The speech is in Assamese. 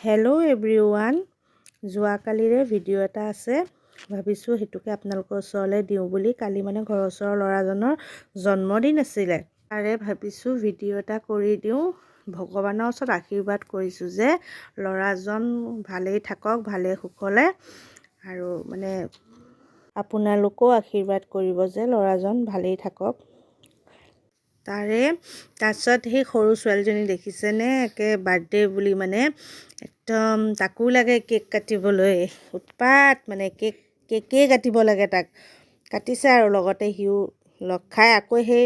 হেল্ল' এভৰিৱান, যোৱাকালিৰে ভিডিঅ' এটা আছে, ভাবিছোঁ সেইটোকে আপোনালোকৰ ওচৰলৈ দিওঁ বুলি। কালি মানে ঘৰৰ ওচৰৰ ল'ৰাজনৰ জন্মদিন আছিলে, তাৰে ভাবিছোঁ ভিডিঅ' এটা কৰি দিওঁ। ভগৱানৰ ওচৰত আশীৰ্বাদ কৰিছোঁ যে ল'ৰাজন ভালেই থাকক, ভালে কুশলে, আৰু মানে আপোনালোকেও আশীৰ্বাদ কৰিব যে ল'ৰাজন ভালেই থাকক। তাৰপিছত সেই সৰু ছোৱালীজনী দেখিছেনে, একে বাৰ্থডে বুলি মানে একদম তাকো লাগে কেক কাটিবলৈ, উৎপাত মানে কেকেই কাটিব লাগে, তাক কাটিছে আৰু লগতে সিও লগ খাই আকৌ সেই